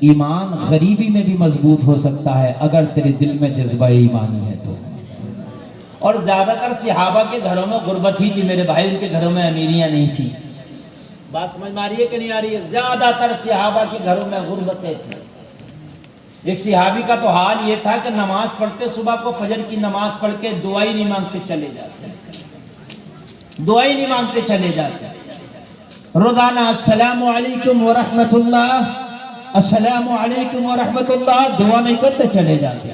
ایمان غریبی میں بھی مضبوط ہو سکتا ہے اگر تیرے دل میں جذبہ ایمانی ہے تو۔ اور زیادہ تر صحابہ کے گھروں میں غربت ہی تھی میرے بھائی، ان کے گھروں میں امیریاں نہیں تھی۔ بات سمجھ میں آ رہی ہے کہ نہیں آ رہی ہے؟ زیادہ تر صحابہ کے گھروں میں غربتیں تھیں۔ ایک صحابی کا تو حال یہ تھا کہ نماز پڑھتے، صبح کو فجر کی نماز پڑھ کے دعا ہی نہیں مانگتے چلے جاتے، دعا ہی نہیں مانگتے چلے جاتے۔ روزانہ السلام علیکم ورحمت اللہ، السلام علیکم ورحمت اللہ، دعا نہیں کرتے چلے جاتے۔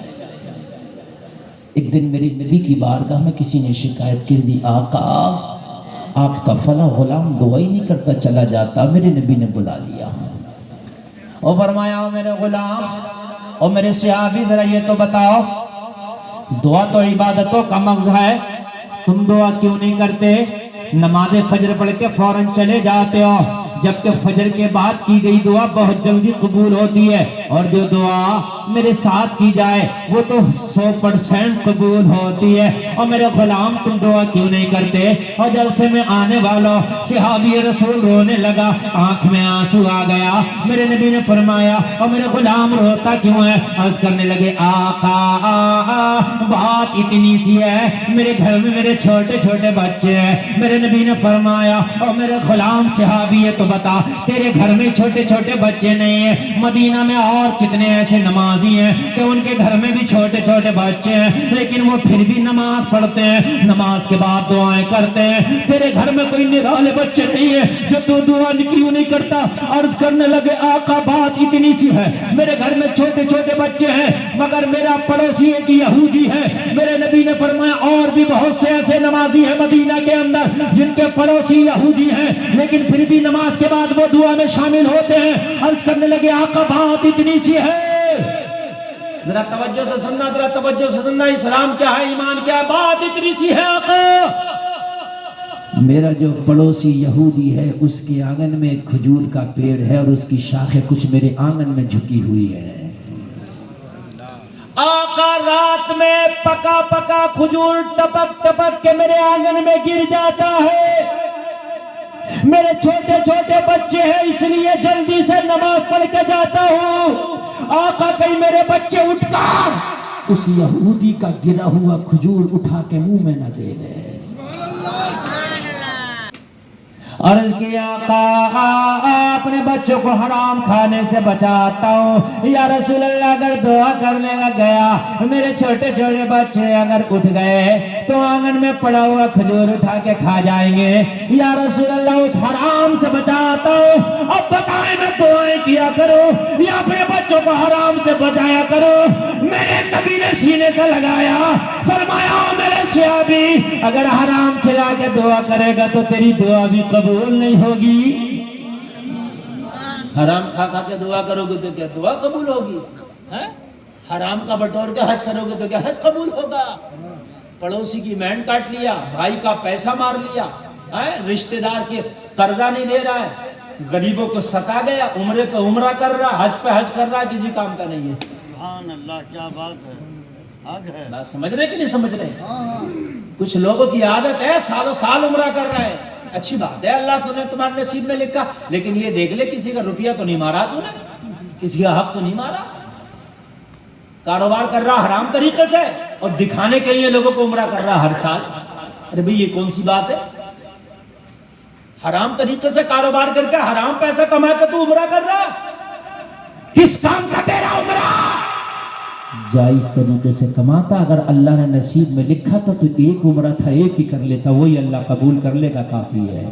ایک دن میرے نبی کی بارگاہ میں کسی نے شکایت کر دی، آقا آپ کا فلاں غلام دعا ہی نہیں کرتا چلا جاتا۔ میرے نبی نے بلا لیا اور فرمایا، او میرے غلام، او میرے صحابی، ذرا یہ تو بتاؤ، دعا تو عبادتوں کا مغز ہے، تم دعا کیوں نہیں کرتے؟ نماز فجر پڑھ کے فوراً چلے جاتے ہو، جبکہ فجر کے بعد کی گئی دعا بہت جلدی قبول ہوتی ہے، اور جو دعا میرے ساتھ کی جائے وہ تو 100% قبول ہوتی ہے۔ اور میرے غلام تم دعا کیوں نہیں کرتے؟ اور جلسے میں آنے والا صحابی رسول رونے لگا، آنکھ میں آنسو آ گیا۔ میرے نبی نے فرمایا، اور میرے غلام روتا کیوں ہے؟ عرض کرنے لگے، آقا بات اتنی سی ہے، میرے گھر میں میرے چھوٹے چھوٹے بچے ہیں۔ میرے نبی نے فرمایا، اور میرے غلام صحابی ہے تو بتا، تیرے گھر میں چھوٹے چھوٹے بچے نہیں ہیں؟ مدینہ میں اور کتنے ایسے نمازی ہیں کہ ان کے گھر میں بھی چھوٹے چھوٹے بچے ہیں، لیکن وہ پھر بھی نماز پڑھتے ہیں، نماز کے بعد دعائیں کرتے ہیں۔ تیرے گھر میں کوئی نرالے بچے نہیں ہیں جو تو دعا کیوں نہیں کرتا؟ عرض کرنے لگے، آقا بات اتنی سی ہے، میرے گھر میں چھوٹے چھوٹے بچے ہیں، مگر میرا پڑوسی ایک یہودی ہے۔ میرے نبی نے فرمایا، اور بھی بہت سے ایسے نمازی ہیں مدینہ کے اندر جن کے پڑوسی یہودی ہیں، لیکن پھر بھی نماز کے بعد وہ دعا میں شامل ہوتے ہیں۔ عرض کرنے لگے، آقا بات اتنی سی ہے، ذرا توجہ سے سننا، ذرا توجہ سے سننا، اسلام کیا ہے، ایمان کیا ہے، بات اتنی سی ہے آقا، میرا جو پڑوسی یہودی ہے اس کے آنگن میں ایک کھجور کا پیڑ ہے اور اس کی شاخیں کچھ میرے آنگن میں جھکی ہوئی ہے۔ آقا رات میں پکا پکا کھجور ٹپک ٹپک کے میرے آنگن میں گر جاتا ہے۔ میرے چھوٹے چھوٹے بچے ہیں، اس لیے جلدی سے نماز پڑھ کے جاتا ہوں۔ آقا کہیں میرے بچے اٹھ کر اس یہودی کا گرا ہوا کھجور اٹھا کے منہ میں نہ دے لے۔ عرض کیا، آقا اپنے بچوں کو حرام کھانے سے بچاتا ہوں۔ یا رسول اللہ، اگر دعا کرنے لگ گیا، میرے چھوٹے چھوٹے بچے اگر اٹھ گئے تو آنگن میں پڑا ہوا کھجور اٹھا کے کھا جائیں گے۔ یا رسول اللہ، اس حرام سے بچاتا ہوں، اب بتائیں میں دعائیں کیا کروں یا اپنے بچوں کو حرام سے بچایا کروں؟ میرے نبی نے سینے سے لگایا، فرمایا، میرے صحابی، اگر حرام کھلا کے دعا کرے گا تو تیری دعا بھی قبول نہیں ہوگی۔ حرام کھا کھا کے دعا کرو گے تو کیا دعا قبول ہوگی؟ حرام کا بٹور کے حج کرو گے تو کیا حج قبول ہوگا؟ پڑوسی کی مینڈ کاٹ لیا، بھائی کا پیسہ مار لیا، رشتہ دار کے قرضہ نہیں دے رہا ہے، غریبوں کو ستا گیا، عمرے پہ عمرہ کر رہا، حج پہ حج کر رہا، کسی کام کا نہیں ہے۔ سبحان اللہ، کیا بات ہے، حق ہے۔ بات سمجھ رہے کہ نہیں سمجھ رہے؟ کچھ لوگوں کی عادت ہے سالوں سال عمرہ کر رہا ہے، اچھی بات ہے، اللہ تو نے تمہارے نصیب میں لکھا، لیکن یہ دیکھ لے کسی کا روپیہ تو نہیں مارا تو نے، کسی کا حق تو نہیں مارا۔ کاروبار کر رہا حرام طریقے سے اور دکھانے کے لیے لوگوں کو عمرہ کر رہا ہر سال۔ ارے بھئی یہ کون سی بات ہے؟ حرام طریقے سے کاروبار کر کے حرام پیسہ کما کے تو عمرہ کر رہا، کس کام کا تیرا عمرہ؟ جائز طریقے سے کماتا، اگر اللہ نے نصیب میں لکھا تھا تو ایک عمرہ تھا، ایک ہی کر لیتا، وہی اللہ قبول کر لے گا، کافی ہے۔